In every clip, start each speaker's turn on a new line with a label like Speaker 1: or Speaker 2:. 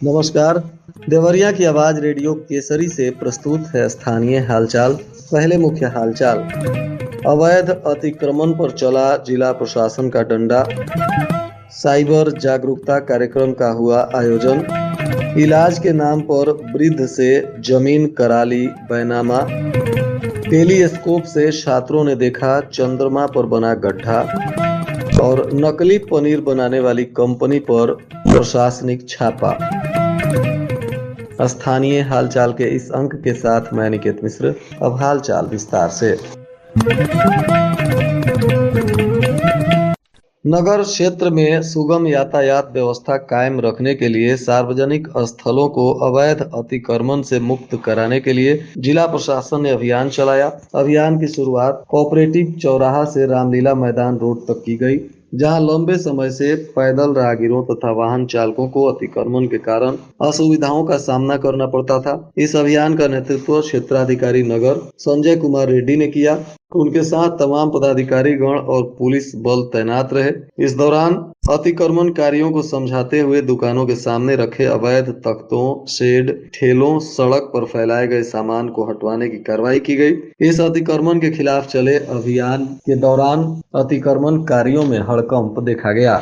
Speaker 1: नमस्कार। देवरिया की आवाज रेडियो केसरी से प्रस्तुत है स्थानीय हालचाल। पहले मुख्य हालचाल। अवैध अतिक्रमण पर चला जिला प्रशासन का डंडा। साइबर जागरूकता कार्यक्रम का हुआ आयोजन। इलाज के नाम पर वृद्ध से जमीन करा ली बेनामा। टेलीस्कोप से छात्रों ने देखा चंद्रमा पर बना गड्ढा। और नकली पनीर बनाने वाली कंपनी पर प्रशासनिक छापा। स्थानीय हालचाल के इस अंक के साथ मैं निकेत मिश्र। अब हालचाल विस्तार से। नगर क्षेत्र में सुगम यातायात व्यवस्था कायम रखने के लिए सार्वजनिक स्थलों को अवैध अतिक्रमण से मुक्त कराने के लिए जिला प्रशासन ने अभियान चलाया। अभियान की शुरुआत कोऑपरेटिव चौराहा से रामलीला मैदान रोड तक की गई, जहां लंबे समय से पैदल राहगीरों तथा वाहन चालकों को अतिक्रमण के कारण असुविधाओं का सामना करना पड़ता था। इस अभियान का नेतृत्व क्षेत्राधिकारी नगर संजय कुमार रेड्डी ने किया। उनके साथ तमाम पदाधिकारी गण और पुलिस बल तैनात रहे। इस दौरान अतिक्रमणकारियों को समझाते हुए दुकानों के सामने रखे अवैध तख्तों, शेड, ठेलों, सड़क पर फैलाए गए सामान को हटवाने की कार्रवाई की गई। इस अतिक्रमण के खिलाफ चले अभियान के दौरान अतिक्रमणकारियों में हड़कंप देखा गया।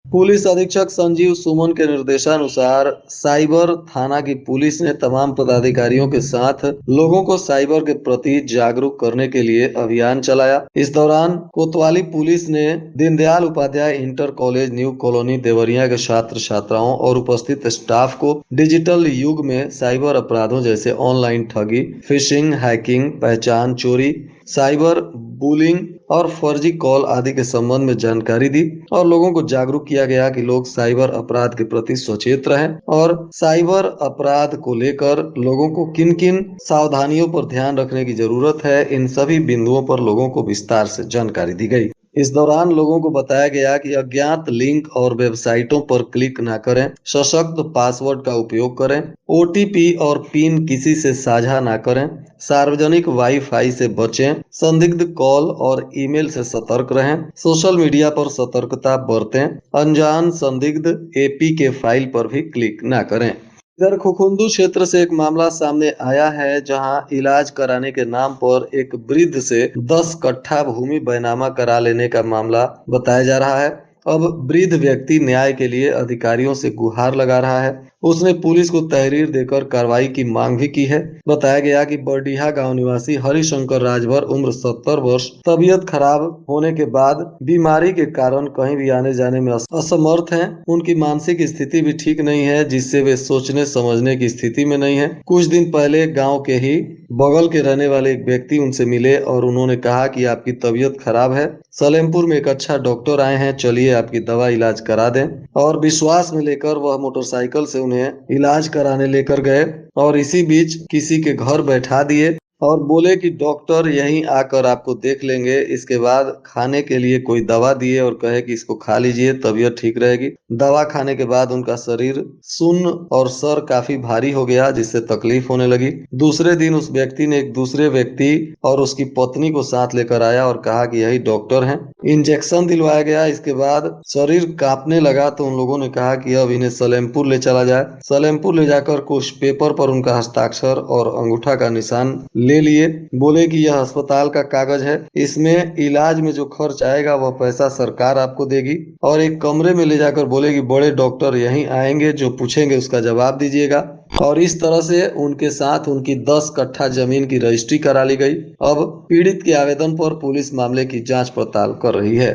Speaker 1: पुलिस अधीक्षक संजीव सुमन के निर्देशानुसार साइबर थाना की पुलिस ने तमाम पदाधिकारियों के साथ लोगों को साइबर के प्रति जागरूक करने के लिए अभियान चलाया। इस दौरान कोतवाली पुलिस ने Deendayal Upadhyay inter college new colony Deoria के छात्र छात्राओं और उपस्थित स्टाफ को डिजिटल युग में साइबर अपराधों जैसे ऑनलाइन ठगी, फिशिंग, हैकिंग, पहचान चोरी, साइबर बुलिंग और फर्जी कॉल आदि के संबंध में जानकारी दी और लोगों को जागरूक किया गया कि लोग साइबर अपराध के प्रति सचेत रहें और साइबर अपराध को लेकर लोगों को किन किन सावधानियों पर ध्यान रखने की जरूरत है, इन सभी बिंदुओं पर लोगों को विस्तार से जानकारी दी गई। इस दौरान लोगों को बताया गया कि अज्ञात लिंक और वेबसाइटों पर क्लिक न करें, सशक्त पासवर्ड का उपयोग करें, ओटीपी और पिन किसी से साझा न करें, सार्वजनिक वाईफाई से बचें, संदिग्ध कॉल और ईमेल से सतर्क रहें, सोशल मीडिया पर सतर्कता बरतें, अनजान संदिग्ध एपी के फाइल पर भी क्लिक न करें। इधर खुखुंदू क्षेत्र से एक मामला सामने आया है, जहां इलाज कराने के नाम पर एक वृद्ध से 10 कट्ठा भूमि बैनामा करा लेने का मामला बताया जा रहा है। अब वृद्ध व्यक्ति न्याय के लिए अधिकारियों से गुहार लगा रहा है। उसने पुलिस को तहरीर देकर कार्रवाई की मांग भी की है। बताया गया कि बरडीहा गांव निवासी हरिशंकर राजभर उम्र 70 वर्ष तबीयत खराब होने के बाद बीमारी के कारण कहीं भी आने जाने में असमर्थ हैं। उनकी मानसिक स्थिति भी ठीक नहीं है, जिससे वे सोचने समझने की स्थिति में नहीं है। कुछ दिन पहले गाँव के ही बगल के रहने वाले एक व्यक्ति उनसे मिले और उन्होंने कहा कि आपकी तबीयत खराब है, सलेमपुर में एक अच्छा डॉक्टर आए हैं, चलिए आपकी दवा इलाज करा दें। और विश्वास में लेकर वह मोटरसाइकिल से उन्हें इलाज कराने लेकर गए और इसी बीच किसी के घर बैठा दिए और बोले कि डॉक्टर यहीं आकर आपको देख लेंगे। इसके बाद खाने के लिए कोई दवा दिए और कहे कि इसको खा लीजिए, तबीयत ठीक रहेगी। दवा खाने के बाद उनका शरीर सुन्न और सर काफी भारी हो गया, जिससे तकलीफ होने लगी। दूसरे दिन उस व्यक्ति ने एक दूसरे व्यक्ति और उसकी पत्नी को साथ लेकर आया और कहा कि यही डॉक्टर हैं। इंजेक्शन दिलवाया गया। इसके बाद शरीर कांपने लगा तो उन लोगों ने कहा कि अब इन्हें सलेमपुर ले चला जाए। सलेमपुर ले जाकर कुछ पेपर पर उनका हस्ताक्षर और अंगूठा का निशान ले लिए। बोले कि यह अस्पताल का कागज है, इसमें इलाज में जो खर्च आएगा वह पैसा सरकार आपको देगी। और एक कमरे में ले जाकर बोले कि बड़े डॉक्टर यहीं आएंगे, जो पूछेंगे उसका जवाब दीजिएगा। और इस तरह से उनके साथ उनकी 10 कट्ठा जमीन की रजिस्ट्री करा ली गई। अब पीड़ित के आवेदन पर पुलिस मामले की जांच पड़ताल कर रही है।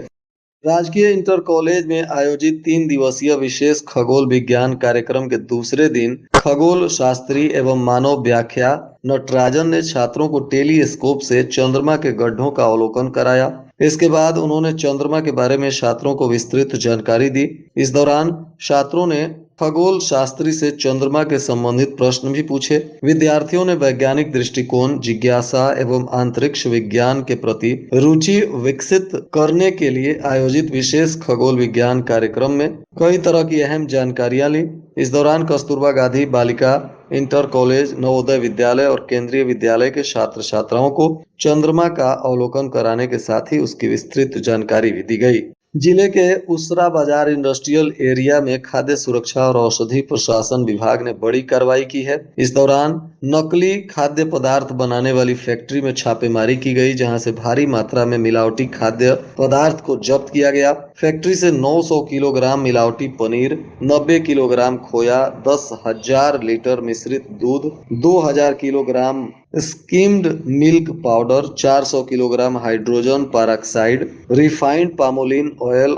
Speaker 1: राजकीय इंटर कॉलेज में आयोजित 3 दिवसीय विशेष खगोल विज्ञान कार्यक्रम के दूसरे दिन खगोल शास्त्री एवं मानव व्याख्या नटराजन ने छात्रों को टेलीस्कोप से चंद्रमा के गड्ढों का अवलोकन कराया। इसके बाद उन्होंने चंद्रमा के बारे में छात्रों को विस्तृत जानकारी दी। इस दौरान छात्रों ने खगोल शास्त्री से चंद्रमा के संबंधित प्रश्न भी पूछे। विद्यार्थियों ने वैज्ञानिक दृष्टिकोण, जिज्ञासा एवं अंतरिक्ष विज्ञान के प्रति रुचि विकसित करने के लिए आयोजित विशेष खगोल विज्ञान कार्यक्रम में कई तरह की अहम जानकारियां ली। इस दौरान कस्तूरबा गांधी बालिका इंटर कॉलेज, नवोदय विद्यालय और केंद्रीय विद्यालय के छात्र छात्राओं को चंद्रमा का अवलोकन कराने के साथ ही उसकी विस्तृत जानकारी भी दी गई। जिले के उसरा बाजार इंडस्ट्रियल एरिया में खाद्य सुरक्षा और औषधि प्रशासन विभाग ने बड़ी कार्रवाई की है। इस दौरान नकली खाद्य पदार्थ बनाने वाली फैक्ट्री में छापेमारी की गई, जहां से भारी मात्रा में मिलावटी खाद्य पदार्थ को जब्त किया गया। फैक्ट्री से 900 किलोग्राम मिलावटी पनीर, 90 किलोग्राम खोया, 10,000 लीटर मिश्रित दूध, 2000 kilogram skimmed milk powder, 400 kilogram hydrogen peroxide, refined palmolein oil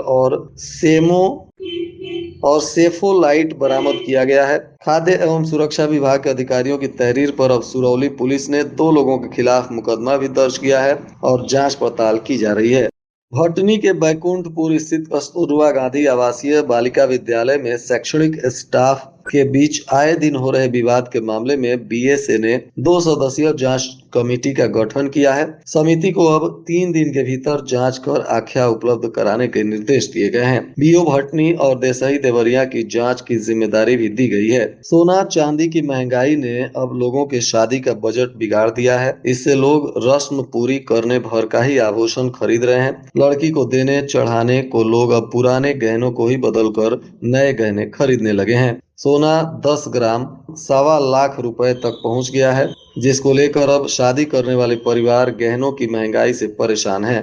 Speaker 1: और सेफोलाइट बरामद किया गया है। खाद्य एवं सुरक्षा विभाग के अधिकारियों की तहरीर पर अब सुरौली पुलिस ने 2 लोगों के खिलाफ मुकदमा भी दर्ज किया है और जांच पड़ताल की जा रही है। भटनी के बैकुंठपुर स्थित कस्तूरबा गांधी आवासीय बालिका विद्यालय में शैक्षणिक स्टाफ के बीच आए दिन हो रहे विवाद के मामले में बीएसए ने 2 सदस्यीय जांच कमेटी का गठन किया है। समिति को अब 3 दिन के भीतर जांच कर आख्या उपलब्ध कराने के निर्देश दिए गए हैं। बीओ भटनी और देसाई देवरिया की जांच की जिम्मेदारी भी दी गई है। सोना चांदी की महंगाई ने अब लोगों के शादी का बजट बिगाड़ दिया है। इससे लोग रस्म पूरी करने भर का ही आभूषण खरीद रहे हैं। लड़की को देने चढ़ाने को लोग अब पुराने गहनों को ही बदलकर नए गहने खरीदने लगे हैं। सोना 10 ग्राम 1.25 लाख रुपए तक पहुंच गया है, जिसको लेकर अब शादी करने वाले परिवार गहनों की महंगाई से परेशान है।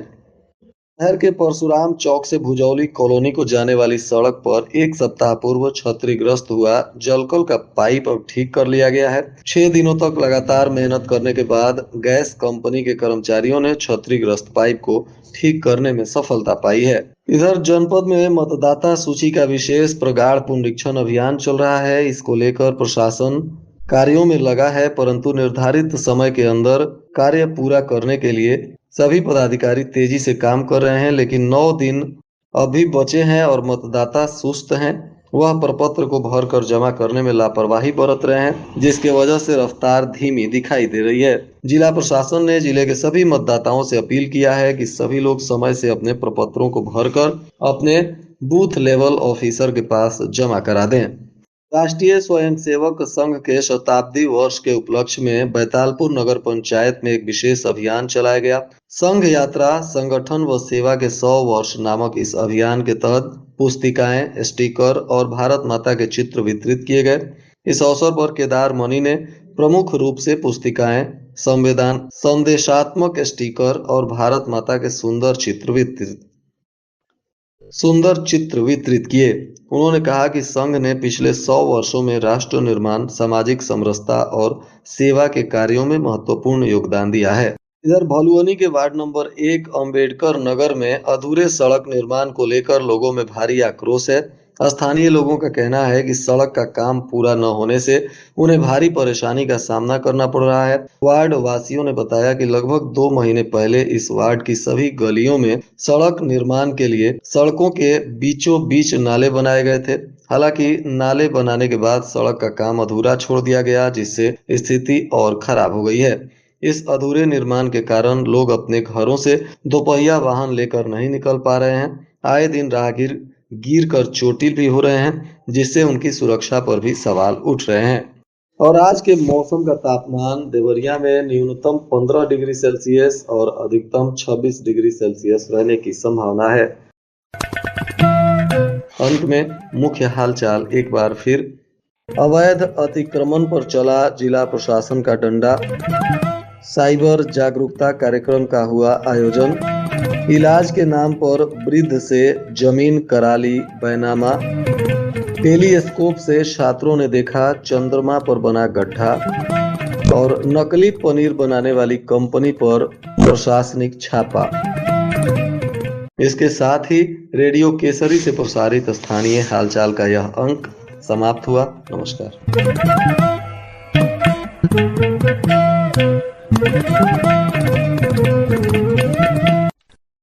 Speaker 1: शहर के परशुराम चौक से भुजौली कॉलोनी को जाने वाली सड़क पर 1 सप्ताह पूर्व क्षतिग्रस्त हुआ जलकल का पाइप अब ठीक कर लिया गया है। 6 दिनों तक लगातार मेहनत करने के बाद गैस कंपनी के कर्मचारियों ने क्षतिग्रस्त पाइप को ठीक करने में सफलता पाई है। इधर जनपद में मतदाता सूची का विशेष प्रगाढ़ पुनरीक्षण अभियान चल रहा है। इसको लेकर प्रशासन कार्यों में लगा है, परंतु निर्धारित समय के अंदर कार्य पूरा करने के लिए सभी पदाधिकारी तेजी से काम कर रहे हैं, लेकिन 9 दिन अभी बचे हैं और मतदाता सुस्त हैं। वह प्रपत्र को भरकर जमा करने में लापरवाही बरत रहे हैं, जिसके वजह से रफ्तार धीमी दिखाई दे रही है। जिला प्रशासन ने जिले के सभी मतदाताओं से अपील किया है कि सभी लोग समय से अपने प्रपत्रों को भरकर अपने बूथ लेवल ऑफिसर के पास जमा करा दें। राष्ट्रीय स्वयंसेवक संघ के शताब्दी वर्ष के उपलक्ष्य में बैतालपुर नगर पंचायत में एक विशेष अभियान चलाया गया। संघ यात्रा संगठन व सेवा के 100 वर्ष नामक इस अभियान के तहत पुस्तिकाएं, स्टिकर और भारत माता के चित्र वितरित किए गए। इस अवसर पर केदार मणि ने प्रमुख रूप से पुस्तिकाएं, संदेशात्मक स्टिकर और भारत माता के सुंदर चित्र वितरित किए। उन्होंने कहा कि संघ ने पिछले 100 वर्षों में राष्ट्र निर्माण, सामाजिक समरसता और सेवा के कार्यों में महत्वपूर्ण योगदान दिया है। इधर भलुअनी के वार्ड नंबर 1 अंबेडकर नगर में अधूरे सड़क निर्माण को लेकर लोगों में भारी आक्रोश है। स्थानीय लोगों का कहना है कि सड़क का काम पूरा न होने से उन्हें भारी परेशानी का सामना करना पड़ रहा है। वार्ड वासियों ने बताया कि लगभग 2 महीने पहले इस वार्ड की सभी गलियों में सड़क निर्माण के लिए सड़कों के बीचों बीच नाले बनाए गए थे। हालांकि नाले बनाने के बाद सड़क का काम अधूरा छोड़ दिया गया, जिससे स्थिति और खराब हो गई है। इस अधूरे निर्माण के कारण लोग अपने घरों से दोपहिया वाहन लेकर नहीं निकल पा रहे हैं। आए दिन राहगीर गिर कर चोटिल भी हो रहे हैं, जिससे उनकी सुरक्षा पर भी सवाल उठ रहे हैं। और आज के मौसम का तापमान देवरिया में न्यूनतम 15 डिग्री सेल्सियस और अधिकतम 26 डिग्री सेल्सियस रहने की संभावना है। अंत में मुख्य हालचाल एक बार फिर। अवैध अतिक्रमण पर चला जिला प्रशासन का डंडा। साइबर जागरूकता कार्यक्रम का हुआ आयोजन। इलाज के नाम पर वृद्ध से जमीन करा ली बैनामा। टेलीस्कोप से छात्रों ने देखा चंद्रमा पर बना गड्ढा। और नकली पनीर बनाने वाली कंपनी पर प्रशासनिक छापा। इसके साथ ही रेडियो केसरी से प्रसारित स्थानीय हालचाल का यह अंक समाप्त हुआ। नमस्कार।